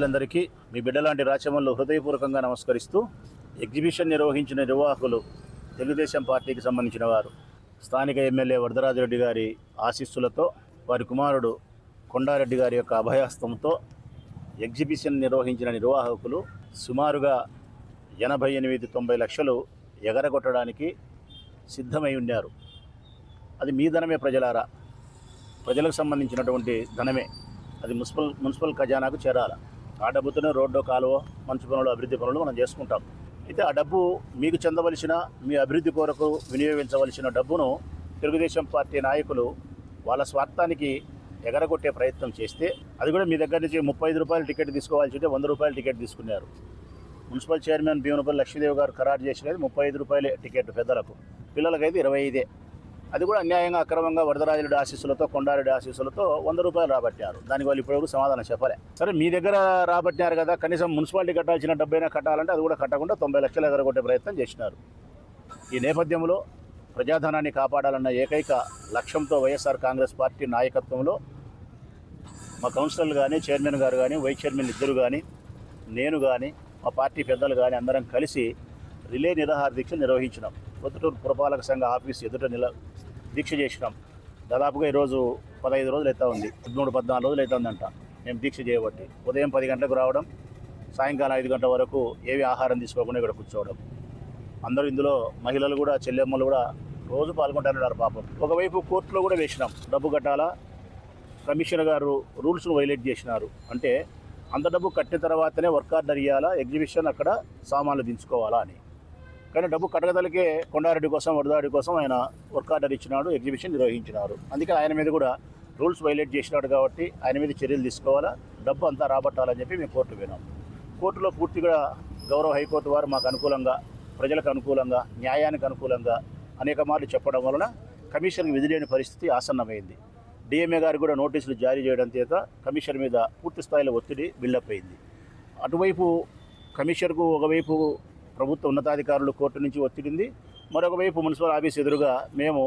ప్రజలందరికీ మీ బిడ్డలాంటి రాచమల్లు హృదయపూర్వకంగా నమస్కరిస్తూ, ఎగ్జిబిషన్ నిర్వహించిన నిర్వాహకులు తెలుగుదేశం పార్టీకి సంబంధించిన వారు స్థానిక ఎమ్మెల్యే వరదరాజరెడ్డి గారి ఆశీస్సులతో, వారి కుమారుడు కొండారెడ్డి గారి యొక్క అభయహస్తంతో ఎగ్జిబిషన్ నిర్వహించిన నిర్వాహకులు సుమారుగా 88-90 లక్షలు ఎగరగొట్టడానికి సిద్ధమై ఉన్నారు. అది మీ ధనమే ప్రజలారా, ప్రజలకు సంబంధించినటువంటి ధనమే. అది మున్సిపల్ ఖజానాకు చేరాలి. ఆ డబ్బుతోనే రోడ్డు, కాలువ, మంచు పనులు, అభివృద్ధి పనులు మనం చేసుకుంటాం. అయితే ఆ డబ్బు మీకు చెందవలసిన, మీ అభివృద్ధి కొరకు వినియోగించవలసిన డబ్బును తెలుగుదేశం పార్టీ నాయకులు వాళ్ళ స్వార్థానికి ఎగరగొట్టే ప్రయత్నం చేస్తే, అది కూడా మీ దగ్గర నుంచి 35 రూపాయలు టికెట్ తీసుకోవాల్సి ఉంటే 100 రూపాయలు టికెట్ తీసుకున్నారు. మున్సిపల్ చైర్మన్ భీమనపల్లి లక్ష్మీదేవి గారు ఖరారు చేసినది 35 రూపాయలే టికెట్ పెద్దలకు, పిల్లలకైతే 25. అది కూడా అన్యాయంగా, అక్రమంగా వరదరాజరెడ్డి ఆశీస్సులతో, కొండారెడ్డి ఆశీస్సులతో 100 రూపాయలు రాబట్టారు. దానికి వాళ్ళు ఇప్పటివరకు సమాధానం చెప్పలే. సరే, మీ దగ్గర రాబట్టినారు కదా, కనీసం మున్సిపాలిటీ కట్టాల్సిన డబ్బైనా కట్టాలంటే అది కూడా కట్టకుండా 90 లక్షలు ఎగరగొట్టే ప్రయత్నం చేసినారు. ఈ నేపథ్యంలో ప్రజాధనాన్ని కాపాడాలన్న ఏకైక లక్ష్యంతో వైఎస్ఆర్ కాంగ్రెస్ పార్టీ నాయకత్వంలో మా కౌన్సిలర్లు కానీ, చైర్మన్ గారు కానీ, వైస్ చైర్మన్ ఇద్దరు కానీ, నేను కానీ, మా పార్టీ పెద్దలు కానీ అందరం కలిసి రిలే నిరాహార దీక్ష నిర్వహించినాం. పొద్దుటూరు పురపాలక సంఘ ఆఫీస్ ఎదుట దీక్ష చేసినాం. దాదాపుగా ఈరోజు 15 రోజులు అవుతా ఉంది, 13-14 రోజులు అవుతుందంట మేము దీక్ష చేయబట్టి. ఉదయం 10 గంటలకు రావడం, సాయంకాలం 5 గంటల వరకు ఏవి ఆహారం తీసుకోకుండా ఇక్కడ కూర్చోవడం. అందరూ ఇందులో మహిళలు కూడా, చెల్లెమ్మలు కూడా రోజు పాల్గొంటున్నారు పాపం. ఒకవైపు కోర్టులో కూడా వేసినాం, డబ్బు కట్టాలా, కమిషనర్ గారు రూల్స్ను వైలేట్ చేసినారు. అంటే అంత డబ్బు కట్టిన తర్వాతనే వర్క్ ఆర్డర్ ఇవ్వాలా, ఎగ్జిబిషన్ అక్కడ సామాన్లు దించుకోవాలా అని. కానీ డబ్బు కట్టగదలకే కొండారెడ్డి కోసం, వరదారెడ్డి కోసం ఆయన వర్క్ ఆర్డర్ ఇచ్చినాడు, ఎగ్జిబిషన్ నిర్వహించినారు. అందుకే ఆయన మీద కూడా రూల్స్ వైలేట్ చేసినాడు కాబట్టి ఆయన మీద చర్యలు తీసుకోవాలా, డబ్బు అంతా రాబట్టాలని చెప్పి మేము కోర్టు పోయినాం. కోర్టులో పూర్తిగా గౌరవ హైకోర్టు వారు మాకు అనుకూలంగా, ప్రజలకు అనుకూలంగా, న్యాయానికి అనుకూలంగా అనేక మార్లు చెప్పడం వలన కమిషన్కి విధిలేని పరిస్థితి ఆసన్నమైంది. డిఎంఏ గారు కూడా నోటీసులు జారీ చేయడం చేత కమిషన్ మీద పూర్తి స్థాయిలో ఒత్తిడి బిల్డప్ అయింది. అటువైపు కమిషనర్కు ఒకవైపు ప్రభుత్వ ఉన్నతాధికారులు కోర్టు నుంచి ఒత్తిడింది, మరొక వైపు మున్సిపల్ ఆఫీస్ ఎదురుగా మేము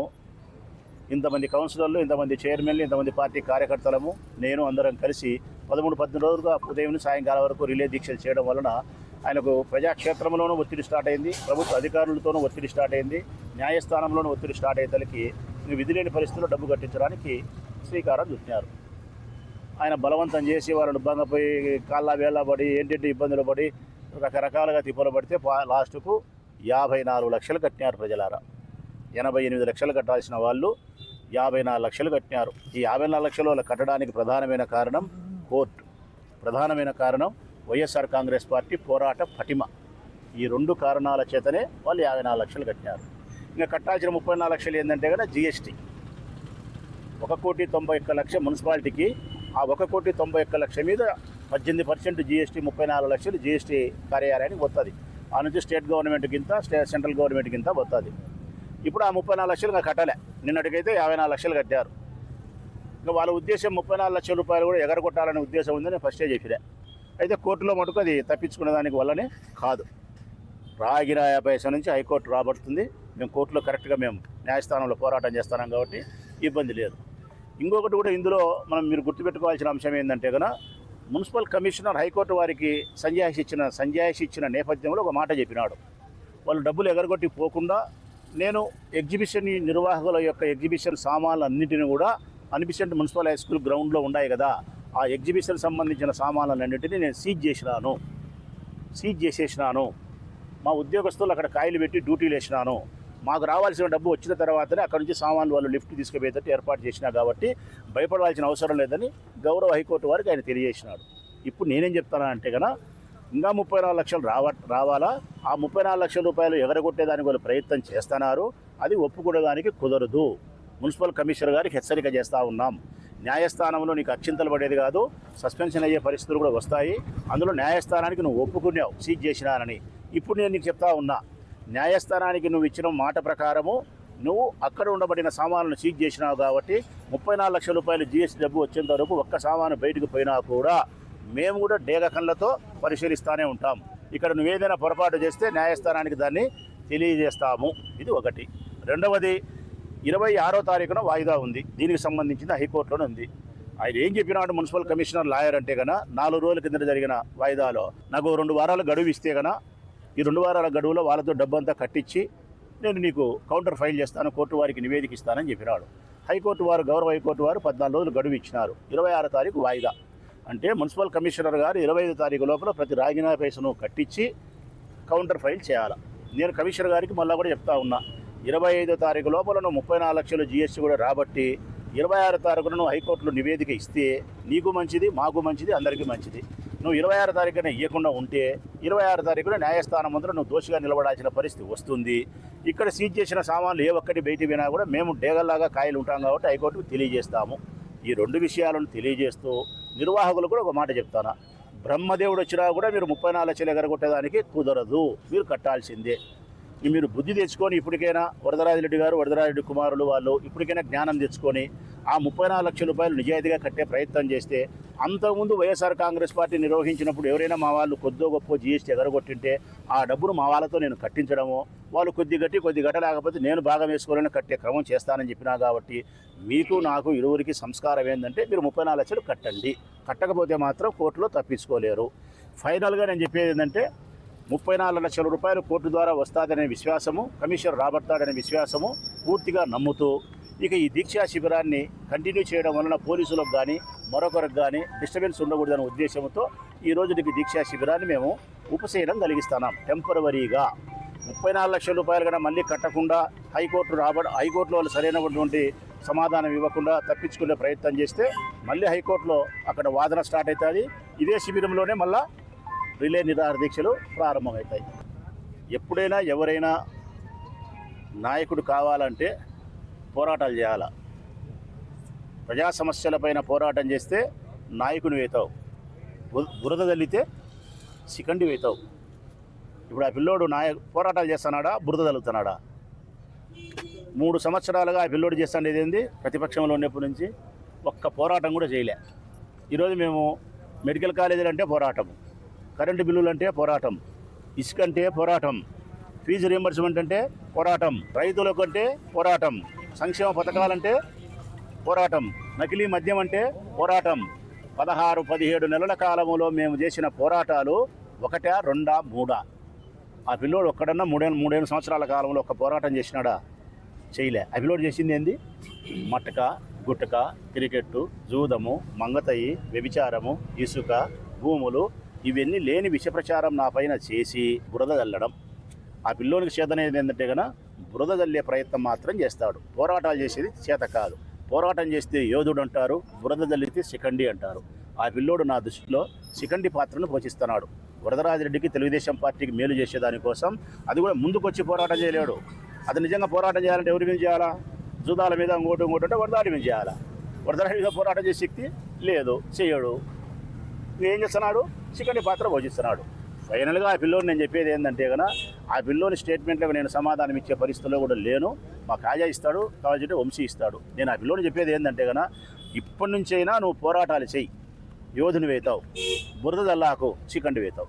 ఇంతమంది కౌన్సిలర్లు, ఇంతమంది చైర్మన్లు, ఇంతమంది పార్టీ కార్యకర్తలము, నేను అందరం కలిసి 13-14 రోజులుగా ఉదయం నుంచి సాయంకాలం వరకు రిలే దీక్షలు చేయడం వలన ఆయనకు ప్రజాక్షేత్రంలోనూ ఒత్తిడి స్టార్ట్ అయింది, ప్రభుత్వ అధికారులతోనూ ఒత్తిడి స్టార్ట్ అయింది, న్యాయస్థానంలోనూ ఒత్తిడి స్టార్ట్ అయ్యేతలకి విధి లేని పరిస్థితుల్లో డబ్బు కట్టించడానికి శ్రీకారం చుట్టినారు. ఆయన బలవంతం చేసి వాళ్ళను భంగపోయి కాళ్ళ వేళ్ళ పడి ఏంటంటే ఇబ్బందులు పడి రకరకాలుగా తిప్పలు పడితే లాస్ట్కు 54 లక్షలు కట్టినారు ప్రజలారా. 88 లక్షలు కట్టాల్సిన వాళ్ళు 54 లక్షలు కట్టినారు. ఈ 54 లక్షలు వాళ్ళు కట్టడానికి ప్రధానమైన కారణం కోర్టు, ప్రధానమైన కారణం వైఎస్ఆర్ కాంగ్రెస్ పార్టీ పోరాట పటిమ. ఈ 2 కారణాల చేతనే వాళ్ళు 54 లక్షలు కట్టినారు. ఇంకా కట్టాల్సిన 34 లక్షలు ఏంటంటే కదా జిఎస్టీ. 1,91,00,000 మున్సిపాలిటీకి, ఆ 1,91,00,000 మీద 18% జిఎస్టీ, 34 లక్షలు జిఎస్టీ కార్యాలయానికి వస్తుంది. ఆ నుంచి స్టేట్ గవర్నమెంట్కి ఇంత, సెంట్రల్ గవర్నమెంట్కి ఇంత వస్తుంది. ఇప్పుడు ఆ 34 లక్షలు ఇంకా కట్టలే. నిన్నటికైతే 54 లక్షలు కట్టారు. ఇంకా వాళ్ళ ఉద్దేశం 34 లక్షల రూపాయలు కూడా ఎగరగొట్టాలనే ఉద్దేశం ఉందని ఫస్టే చెప్పిరే. అయితే కోర్టులో మటుకు అది తప్పించుకునే దానికి వల్లనే కాదు. రాగిన 50 పైసల నుంచి హైకోర్టు రాబడుతుంది. మేము కోర్టులో కరెక్ట్గా మేము న్యాయస్థానంలో పోరాటం చేస్తున్నాం కాబట్టి ఇబ్బంది లేదు. ఇంకొకటి కూడా ఇందులో మీరు గుర్తుపెట్టుకోవాల్సిన అంశం ఏంటంటే కనుక, మున్సిపల్ కమిషనర్ హైకోర్టు వారికి సంజాయిషి ఇచ్చిన నేపథ్యంలో ఒక మాట చెప్పినాడు. వాళ్ళు డబ్బులు ఎగరగొట్టి పోకుండా నేను ఎగ్జిబిషన్ నిర్వాహకుల యొక్క ఎగ్జిబిషన్ సామాన్లు అన్నింటినీ కూడా అనిపిసెంట్ మున్సిపల్ హై స్కూల్ గ్రౌండ్లో ఉన్నాయి కదా, ఆ ఎగ్జిబిషన్ సంబంధించిన సామాన్లన్నింటినీ నేను సీజ్ చేసేసినాను. మా ఉద్యోగస్తులు అక్కడ కాయలు పెట్టి డ్యూటీలు వేసినాను. మాకు రావాల్సిన డబ్బు వచ్చిన తర్వాతనే అక్కడ నుంచి సామాన్లు వాళ్ళు లిఫ్ట్ తీసుకుపోయేటట్టు ఏర్పాటు చేసినా కాబట్టి భయపడాల్సిన అవసరం లేదని గౌరవ హైకోర్టు వారికి ఆయన తెలియజేసినాడు. ఇప్పుడు నేనేం చెప్తానంటే కనుక, ఇంకా 34 లక్షలు రావాలా, ఆ 34 లక్షల రూపాయలు ఎగరగొట్టేదానికి వాళ్ళు ప్రయత్నం చేస్తున్నారు. అది ఒప్పుకోవడానికి కుదరదు. మున్సిపల్ కమిషనర్ గారికి హెచ్చరిక చేస్తూ ఉన్నాం. న్యాయస్థానంలో నీకు అక్షింతలు పడేది కాదు, సస్పెన్షన్ అయ్యే పరిస్థితులు కూడా వస్తాయి. అందులో న్యాయస్థానానికి నువ్వు ఒప్పుకున్నావు సీజ్ చేసినానని. ఇప్పుడు నేను నీకు చెప్తా ఉన్నా, న్యాయస్థానానికి నువ్వు ఇచ్చిన మాట ప్రకారము నువ్వు అక్కడ ఉండబడిన సామాన్లను సీజ్ చేసినావు కాబట్టి 34 లక్షల రూపాయలు జిఎస్టీ డబ్బు వచ్చేంత వరకు ఒక్క సామాను బయటకు పోయినా కూడా మేము కూడా డేగ కళ్ళతో పరిశీలిస్తూనే ఉంటాం. ఇక్కడ నువ్వేదైనా పొరపాటు చేస్తే న్యాయస్థానానికి దాన్ని తెలియజేస్తాము. ఇది ఒకటి. రెండవది, 26వ తారీఖున వాయిదా ఉంది. దీనికి సంబంధించిన హైకోర్టులోనే ఉంది. ఆయన ఏం చెప్పినాడు మున్సిపల్ కమిషనర్ లాయర్ అంటే కన్నా 4 రోజుల కింద జరిగిన వాయిదాలో నాకు 2 వారాల గడువు ఇస్తే కన్నా ఈ 2 వారాల గడువులో వాళ్ళతో డబ్బంతా కట్టించి నేను నీకు కౌంటర్ ఫైల్ చేస్తాను, కోర్టు వారికి నివేదిక ఇస్తానని చెప్పినాడు. హైకోర్టు వారు, గౌరవ హైకోర్టు వారు 14 రోజులు గడువు ఇచ్చినారు. 26 తారీఖు వాయిదా. అంటే మున్సిపల్ కమిషనర్ గారు 25 తారీఖు లోపల ప్రతి రాగినా పైసను కట్టించి కౌంటర్ ఫైల్ చేయాలి. నేను కమిషనర్ గారికి మళ్ళీ కూడా చెప్తా ఉన్నా, 25 తారీఖు లోపల నువ్వు 34 లక్షలు జీఎస్టీ కూడా రాబట్టి 26 తారీఖున నువ్వు హైకోర్టులో నివేదిక ఇస్తే నీకు మంచిది, మాకు మంచిది, అందరికీ మంచిది. నువ్వు 26 తారీఖున ఇవ్వకుండా ఉంటే 26 తారీఖున న్యాయస్థానం ముందర నువ్వు దోషిగా నిలబడాల్సిన పరిస్థితి వస్తుంది. ఇక్కడ సీజ్ చేసిన సామాన్లు ఏ ఒక్కటి బయటికి పోయినా కూడా మేము డేగల్లాగా కాయలు ఉంటాం కాబట్టి హైకోర్టుకు తెలియజేస్తాము. ఈ 2 విషయాలను తెలియజేస్తూ నిర్వాహకులు కూడా ఒక మాట చెప్తాను, బ్రహ్మదేవుడు వచ్చినా కూడా మీరు 34 లక్షలు ఎగరగొట్టేదానికి కుదరదు, మీరు కట్టాల్సిందే. మీరు బుద్ధి తెచ్చుకొని ఇప్పటికైనా వరదరాజిరెడ్డి గారు, వరదరాజిరెడ్డి కుమారులు వాళ్ళు ఇప్పటికైనా జ్ఞానం తెచ్చుకొని ఆ 34 లక్షల రూపాయలు నిజాయితీగా కట్టే ప్రయత్నం చేస్తే, అంతకుముందు వైఎస్ఆర్ కాంగ్రెస్ పార్టీ నిర్వహించినప్పుడు ఎవరైనా మా వాళ్ళు కొద్దో గొప్ప జీఎస్టీ ఎగరగొట్టింటే ఆ డబ్బును మా వాళ్ళతో నేను కట్టించడము, వాళ్ళు కొద్ది గట్ట లేకపోతే నేను భాగం వేసుకోవాలని కట్టే క్రమం చేస్తానని చెప్పినా. కాబట్టి మీకు నాకు ఇరువురికి సంస్కారం ఏంటంటే మీరు 34 లక్షలు కట్టండి, కట్టకపోతే మాత్రం కోర్టులో తప్పించుకోలేరు. ఫైనల్గా నేను చెప్పేది ఏంటంటే 34 లక్షల రూపాయలు కోర్టు ద్వారా వస్తాదనే విశ్వాసము, కమిషనర్ రాబడతాడనే విశ్వాసము పూర్తిగా నమ్ముతూ ఇక ఈ దీక్షా శిబిరాన్ని కంటిన్యూ చేయడం వలన పోలీసులకు కానీ మరొకరికి కానీ డిస్టర్బెన్స్ ఉండకూడదనే ఉద్దేశంతో ఈ రోజుకి దీక్షా శిబిరాన్ని మేము ఉపశమనం కలిగిస్తున్నాం. టెంపరవరీగా 34 లక్షల రూపాయలు కన్నా మళ్ళీ కట్టకుండా హైకోర్టులో వాళ్ళు సరైనటువంటి సమాధానం ఇవ్వకుండా తప్పించుకునే ప్రయత్నం చేస్తే మళ్ళీ హైకోర్టులో అక్కడ వాదన స్టార్ట్ అవుతుంది. ఇదే శిబిరంలోనే మళ్ళీ రిలే నిరాహార దీక్షలు ప్రారంభమవుతాయి. ఎప్పుడైనా ఎవరైనా నాయకుడు కావాలంటే పోరాటాలు చేయాలి. ప్రజా సమస్యలపైన పోరాటం చేస్తే నాయకుని అవుతావు, బురద తల్లితే శిఖండి అవుతావు. ఇప్పుడు ఆ పిల్లోడు పోరాటాలు చేస్తున్నాడా, బురద తల్లుతున్నాడా? 3 సంవత్సరాలుగా ఆ పిల్లోడు చేస్తాండేది ఏంది? ప్రతిపక్షంలో ఉన్నప్పటి నుంచి ఒక్క పోరాటం కూడా చేయలే. ఈరోజు మేము మెడికల్ కాలేజీలు అంటే పోరాటం, కరెంటు బిల్లులు అంటే పోరాటం, ఇసుక అంటే పోరాటం, ఫీజు రియంబర్స్మెంట్ అంటే పోరాటం, రైతులకు అంటే పోరాటం, సంక్షేమ పథకాలంటే పోరాటం, నకిలీ మద్యం అంటే పోరాటం. 16-17 నెలల కాలంలో మేము చేసిన పోరాటాలు 1, 2, 3. ఆ పిల్లోడు ఒక్కడన్నా 3 సంవత్సరాల కాలంలో ఒక్క పోరాటం చేసినాడా? చేయలే. ఆ పిల్లోడు చేసింది ఏంది? మట్టక, గుట్టక, క్రికెట్టు, జూదము, మంగతయి, వ్యభిచారము, ఇసుక, భూములు, ఇవన్నీ లేని విషప్రచారం నా పైన చేసి బురద చల్లడం. ఆ పిల్లోనికి చేతనేది ఏంటంటే కనుక బురద చల్లే ప్రయత్నం మాత్రం చేస్తాడు. పోరాటాలు చేసేది చేత కాదు. పోరాటం చేస్తే యోధుడు అంటారు, బురద చల్లితే శిఖండి అంటారు. ఆ పిల్లోడు నా దృష్టిలో శిఖండి పాత్రను పోషిస్తున్నాడు. వరదరాజిరెడ్డికి తెలుగుదేశం పార్టీకి మేలు చేసేదానికోసం అది కూడా ముందుకొచ్చి పోరాటం చేయలేడు. అది నిజంగా పోరాటం చేయాలంటే ఎవరి మీద చేయాలా? జూదాల మీద ఇంకోటి అంటే వరదరాజు మీద చేయాలా? వరదరాజు మీద పోరాటం చేసే శక్తి లేదు, చేయడు. ఏం చేస్తున్నాడు? శిఖండి పాత్ర పోషిస్తున్నాడు. ఫైనల్గా ఆ పిల్లోని నేను చెప్పేది ఏంటంటే కనుక ఆ పిల్లోని స్టేట్మెంట్లకు నేను సమాధానం ఇచ్చే పరిస్థితుల్లో కూడా లేను. మా కాజా ఇస్తాడు, కావాల్సింటే వంశీ ఇస్తాడు. నేను ఆ పిల్లోని చెప్పేది ఏంటంటే కనుక ఇప్పటి నుంచైనా నువ్వు పోరాటాలు చెయ్యి, యోధుని వేతావు, బురద దల్లాకు శిఖండి వేతావు.